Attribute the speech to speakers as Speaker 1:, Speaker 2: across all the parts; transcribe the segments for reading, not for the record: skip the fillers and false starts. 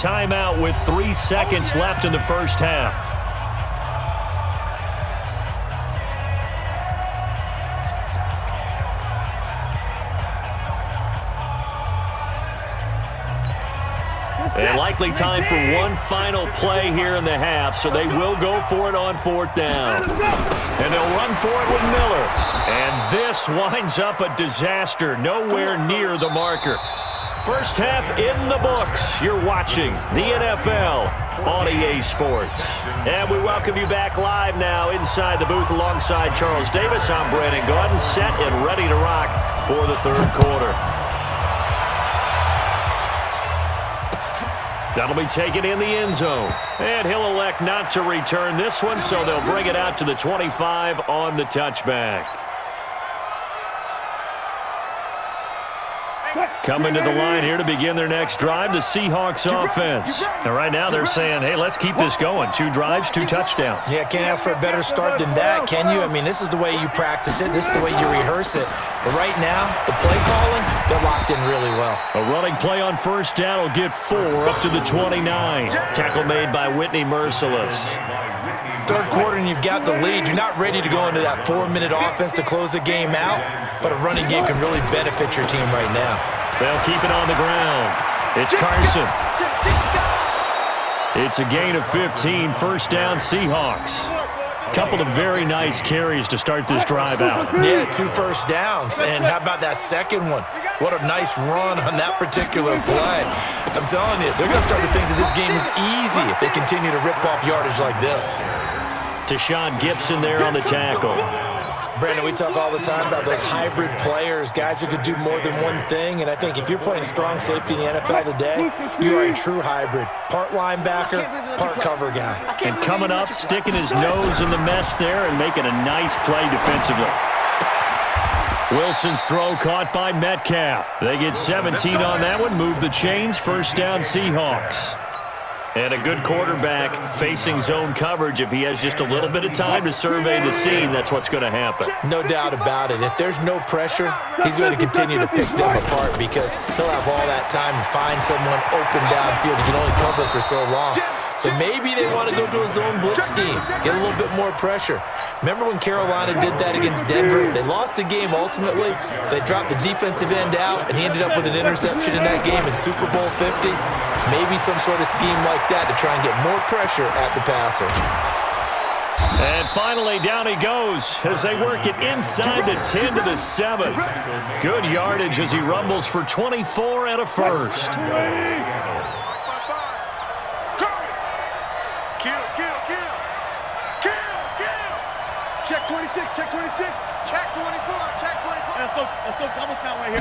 Speaker 1: timeout with 3 seconds left in the first half. And likely time for one final play here in the half, so they will go for it on 4th down. And they'll run for it with Miller. And this winds up a disaster, nowhere near the marker. First half in the books. You're watching the NFL on EA Sports. And we welcome you back live now inside the booth alongside Charles Davis. I'm Brandon Gaudin, set and ready to rock for the third quarter. That'll be taken in the end zone. And he'll elect not to return this one, so they'll bring it out to the 25 on the touchback. Coming to the line here to begin their next drive, the Seahawks offense. And right now they're saying, hey, let's keep this going. 2 drives, 2 touchdowns.
Speaker 2: Yeah, can't ask for a better start than that, can you? I mean, this is the way you practice it. This is the way you rehearse it. But right now, the play calling, they're locked in really well.
Speaker 1: A running play on first down will get 4 up to the 29. Tackle made by Whitney Merciless.
Speaker 2: Third quarter and you've got the lead. You're not ready to go into that 4-minute offense to close the game out, but a running game can really benefit your team right now.
Speaker 1: They'll keep it on the ground. It's Carson. It's a gain of 15, first down Seahawks. Couple of very nice carries to start this drive out.
Speaker 2: Yeah, 2 first downs. And how about that second one? What a nice run on that particular play. I'm telling you, they're going to start to think that this game is easy if they continue to rip off yardage like this.
Speaker 1: Tashawn Gibson there on the tackle.
Speaker 2: Brandon, we talk all the time about those hybrid players, guys who could do more than one thing, and I think if you're playing strong safety in the NFL today, you are a true hybrid. Part linebacker, part cover guy.
Speaker 1: And coming up, sticking his nose in the mess there and making a nice play defensively. Wilson's throw caught by Metcalf. They get 17 on that one, move the chains, first down Seahawks. And a good quarterback facing zone coverage. If he has just a little bit of time to survey the scene, that's what's going to happen.
Speaker 2: No doubt about it. If there's no pressure, he's going to continue to pick them apart because he'll have all that time to find someone open downfield. He can only cover for so long. So maybe they want to go to a zone blitz scheme, get a little bit more pressure. Remember when Carolina did that against Denver? They lost the game ultimately. They dropped the defensive end out, and he ended up with an interception in that game in Super Bowl 50. Maybe some sort of scheme like that to try and get more pressure at the passer.
Speaker 1: And finally, down he goes as they work it inside the 10 to the 7. Good yardage as he rumbles for 24 and a first.
Speaker 3: Check 26, check 26, check 24, check 24. Let's go double count right here.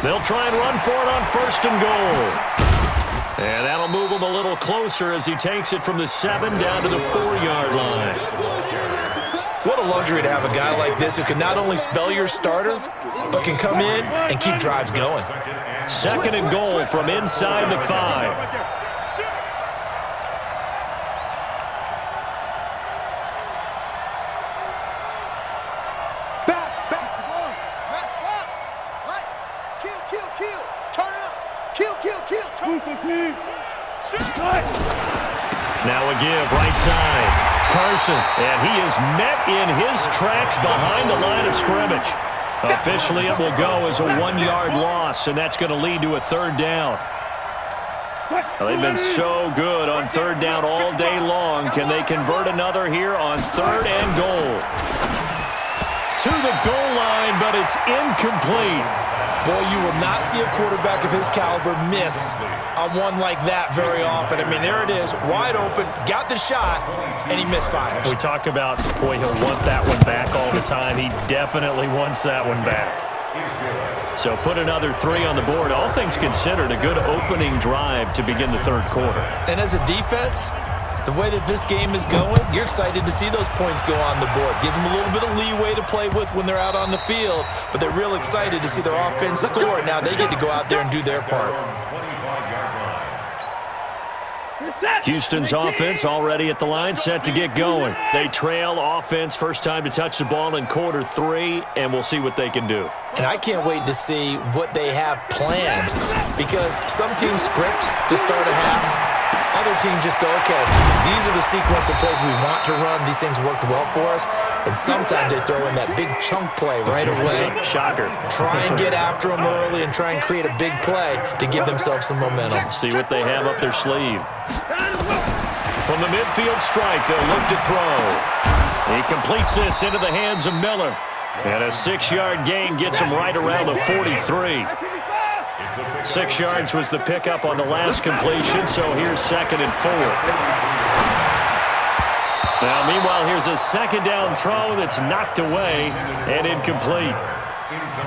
Speaker 1: They'll try and run for it on first and goal. And that'll move him a little closer as he takes it from the 7 down to the 4-yard line.
Speaker 2: What a luxury to have a guy like this who can not only spell your starter, but can come in and keep drives going.
Speaker 1: Second and goal from inside the 5. Now a give, right side. Carson, and he is met in his tracks behind the line of scrimmage. Officially, it will go as a 1-yard loss, and that's going to lead to a 3rd down. Well, they've been so good on 3rd down all day long. Can they convert another here on 3rd and goal? To the goal line, but it's incomplete.
Speaker 2: Boy, you will not see a quarterback of his caliber miss on one like that very often. I mean, there it is, wide open, got the shot, and he misfires.
Speaker 1: We talk about, boy, he'll want that one back all the time. He definitely wants that one back. So put another 3 on the board. All things considered, a good opening drive to begin the 3rd quarter.
Speaker 2: And as a defense, the way that this game is going, you're excited to see those points go on the board. Gives them a little bit of leeway to play with when they're out on the field, but they're real excited to see their offense score. Now they get to go out there and do their part.
Speaker 1: Houston's offense already at the line, set to get going. They trail offense, first time to touch the ball in quarter 3, and we'll see what they can do.
Speaker 2: And I can't wait to see what they have planned, because some teams script to start a half. Other teams just go, okay, these are the sequence of plays we want to run. These things worked well for us. And sometimes they throw in that big chunk play right away.
Speaker 1: Shocker.
Speaker 2: Try and get after them early and try and create a big play to give themselves some momentum.
Speaker 1: See what they have up their sleeve. From the midfield strike, they'll look to throw. He completes this into the hands of Miller. And a 6-yard gain gets him right around the 43. 6 yards was the pickup on the last completion, so here's 2nd and 4. Now, meanwhile, here's a 2nd down throw that's knocked away and incomplete.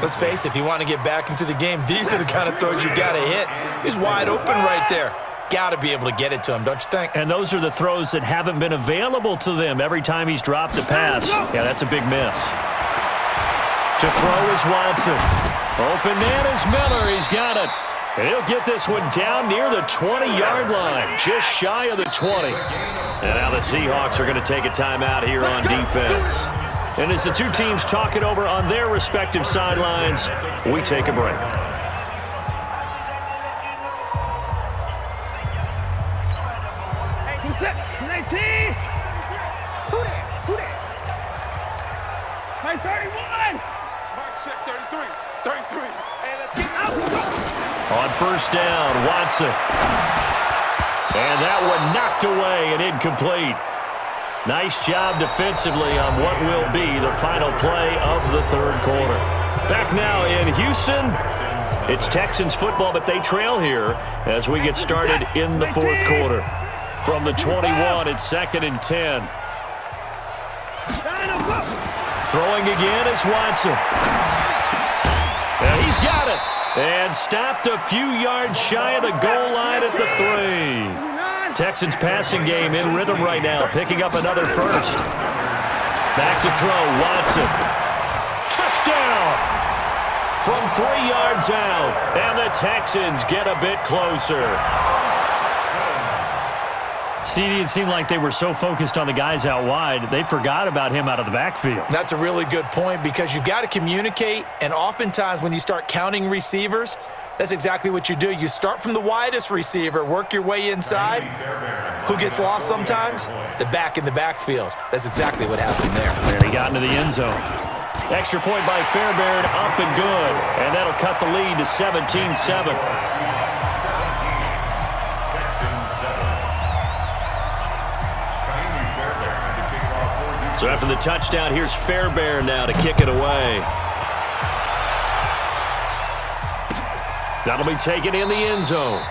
Speaker 2: Let's face it, if you want to get back into the game, these are the kind of throws you got to hit. He's wide open right there. Got to be able to get it to him, don't you think?
Speaker 1: And those are the throws that haven't been available to them every time he's dropped a pass. Yeah, that's a big miss. To throw is Watson. Open man is Miller. He's got it. And he'll get this one down near the 20-yard line, just shy of the 20. And now the Seahawks are going to take a timeout here on defense. And as the two teams talk it over on their respective sidelines, we take a break.
Speaker 3: Hey, 31! Mark check 33. 33. Hey, let's get out.
Speaker 1: On first down, Watson. And that one knocked away and incomplete. Nice job defensively on what will be the final play of the 3rd quarter. Back now in Houston, it's Texans football, but they trail here as we get started in the 4th quarter. From the 21, it's 2nd and 10. Throwing again is Watson. And he's got it. And stopped a few yards shy of the goal line at the 3. Texans passing game in rhythm right now, picking up another first. Back to throw, Watson. Touchdown! From 3 yards out, and the Texans get a bit closer. CD, it seemed like they were so focused on the guys out wide, they forgot about him out of the backfield.
Speaker 2: That's a really good point, because you've got to communicate, and oftentimes when you start counting receivers, that's exactly what you do. You start from the widest receiver, work your way inside. Who gets lost sometimes? The back in the backfield. That's exactly what happened there.
Speaker 1: And he got into the end zone. Extra point by Fairbairn, up and good. And that'll cut the lead to 17-7. So after the touchdown, here's Fairbairn now to kick it away. That'll be taken in the end zone.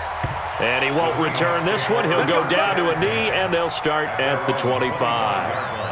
Speaker 1: And he won't return this one. He'll go down to a knee, and they'll start at the 25.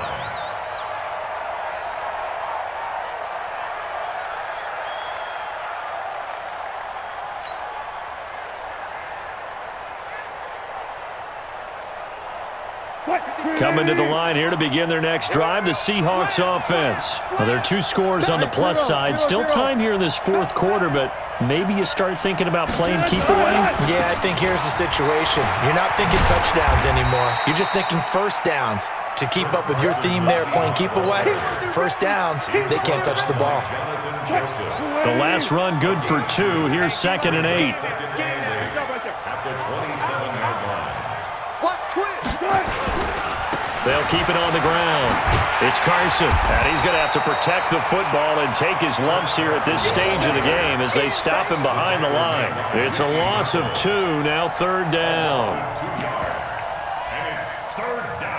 Speaker 1: Coming to the line here to begin their next drive, the Seahawks offense. Well, there are 2 scores on the plus side. Still time here in this 4th quarter, but maybe you start thinking about playing keep away?
Speaker 2: Yeah, I think here's the situation. You're not thinking touchdowns anymore. You're just thinking first downs. To keep up with your theme there, playing keep away, first downs, they can't touch the ball.
Speaker 1: The last run good for 2. Here's 2nd and 8. They'll keep it on the ground. It's Carson, and he's going to have to protect the football and take his lumps here at this stage of the game as they stop him behind the line. It's a loss of 2, now 3rd down.
Speaker 4: And it's 3rd down.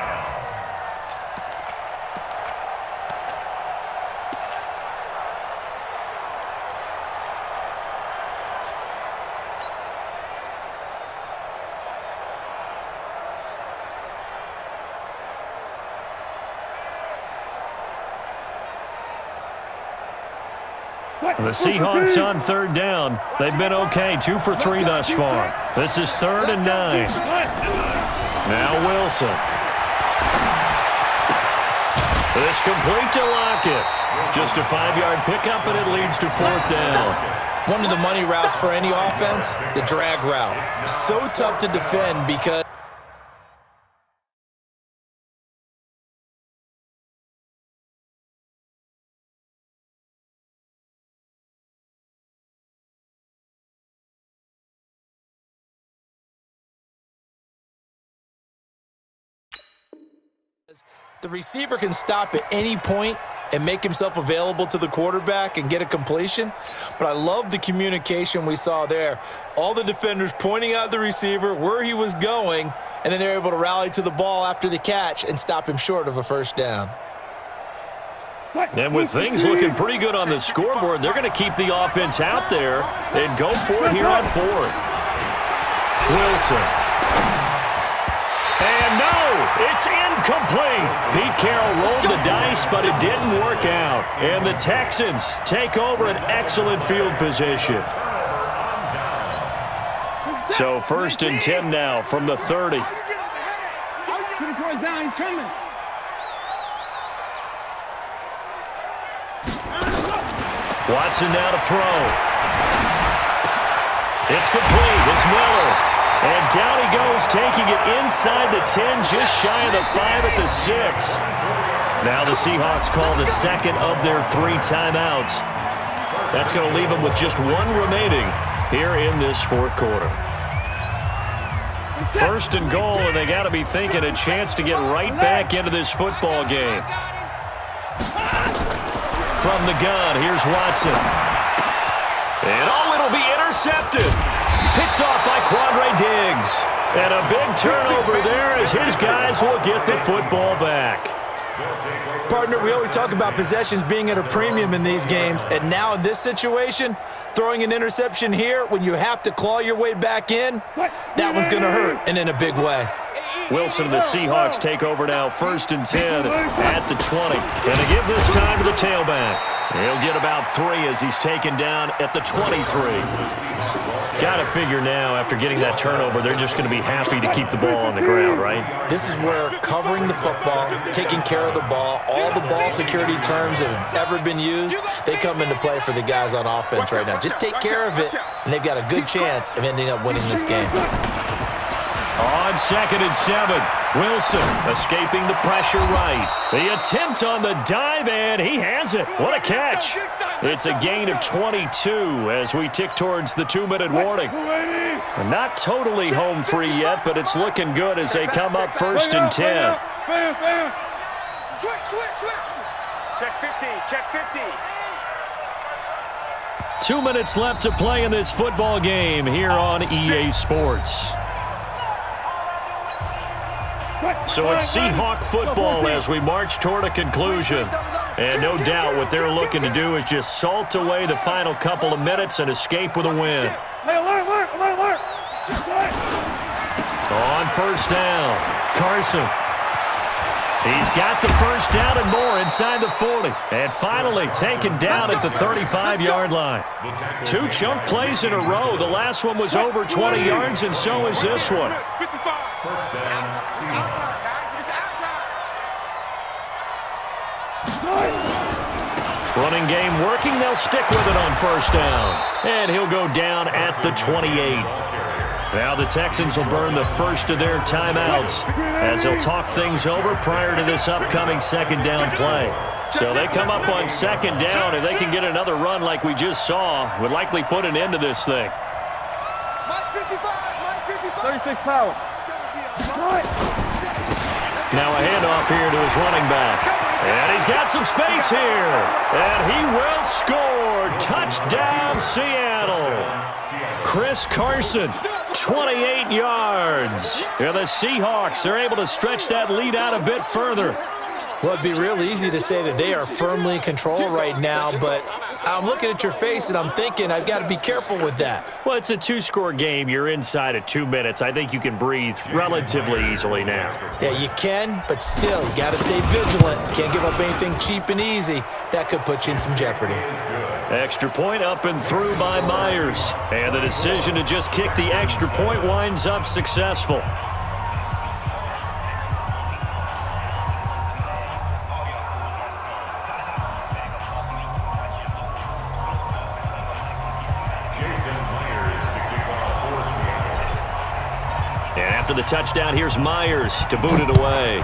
Speaker 1: The Seahawks on 3rd down. They've been okay, 2 for 3 thus far. This is 3rd and 9. Now Wilson. This complete to Lockett. Just a 5-yard pickup, and it leads to 4th down.
Speaker 2: One of the money routes for any offense, the drag route. So tough to defend because The receiver can stop at any point and make himself available to the quarterback and get a completion. But I love the communication we saw there. All the defenders pointing out the receiver, where he was going, and then they're able to rally to the ball after the catch and stop him short of a first down.
Speaker 1: And with things looking pretty good on the scoreboard, they're going to keep the offense out there and go for it here on fourth. Wilson. And no, it's incomplete. Pete Carroll rolled the dice, but it didn't work out. And the Texans take over an excellent field position. So 1st and 10 now from the 30. Watson now to throw. It's complete. It's Miller. And down he goes, taking it inside the 10, just shy of the 5 at the 6. Now the Seahawks call the second of their 3 timeouts. That's going to leave them with just 1 remaining here in this 4th quarter. 1st and goal, and they got to be thinking a chance to get right back into this football game. From the gun, here's Watson. And it'll be intercepted. Picked off by Quandre Diggs. And a big turnover there as his guys will get the football back.
Speaker 2: Partner, we always talk about possessions being at a premium in these games, and now in this situation, throwing an interception here when you have to claw your way back in, that one's going to hurt, and in a big way.
Speaker 1: Wilson and the Seahawks take over now, 1st and 10 at the 20. And to give this time to the tailback. He'll get about 3 as he's taken down at the 23. Got to figure now, after getting that turnover, they're just going to be happy to keep the ball on the ground, right?
Speaker 2: This is where covering the football, taking care of the ball, all the ball security terms that have ever been used, they come into play for the guys on offense right now. Just take care of it, and they've got a good chance of ending up winning this game.
Speaker 1: On 2nd and 7, Wilson escaping the pressure right. The attempt on the dive, and he has it. What a catch. It's a gain of 22 as we tick towards the 2-minute warning. Not totally home free yet, but it's looking good as they come up 1st and 10.
Speaker 3: Switch. Check 50, check 50.
Speaker 1: 2 minutes left to play in this football game here on EA Sports. So it's Seahawk football as we march toward a conclusion. And no doubt what they're looking to do is just salt away the final couple of minutes and escape with a win.
Speaker 3: Alert.
Speaker 1: On 1st down, Carson. He's got the 1st down and more inside the 40. And finally taken down at the 35-yard line. 2 chunk plays in a row. The last one was over 20 yards, and so is this one. Running game working. They'll stick with it on 1st down. And he'll go down at the 28. Now the Texans will burn the first of their timeouts as they'll talk things over prior to this upcoming 2nd down play. So they come up on 2nd down, and they can get another run like we just saw. Would likely put an end to this thing.
Speaker 3: Mike 36 power.
Speaker 1: Now a handoff here to his running back. And he's got some space here. And he will score. Touchdown, Seattle. Chris Carson, 28 yards. And the Seahawks are able to stretch that lead out a bit further.
Speaker 2: Well, it'd be real easy to say that they are firmly in control right now, but I'm looking at your face and I'm thinking I've got to be careful with that.
Speaker 1: Well, it's a 2-score game. You're inside of 2 minutes. I think you can breathe relatively easily now.
Speaker 2: Yeah, you can, but still, you got to stay vigilant. Can't give up anything cheap and easy. That could put you in some jeopardy.
Speaker 1: Extra point up and through by Myers. And the decision to just kick the extra point winds up successful. And after the touchdown, here's Myers to boot it away.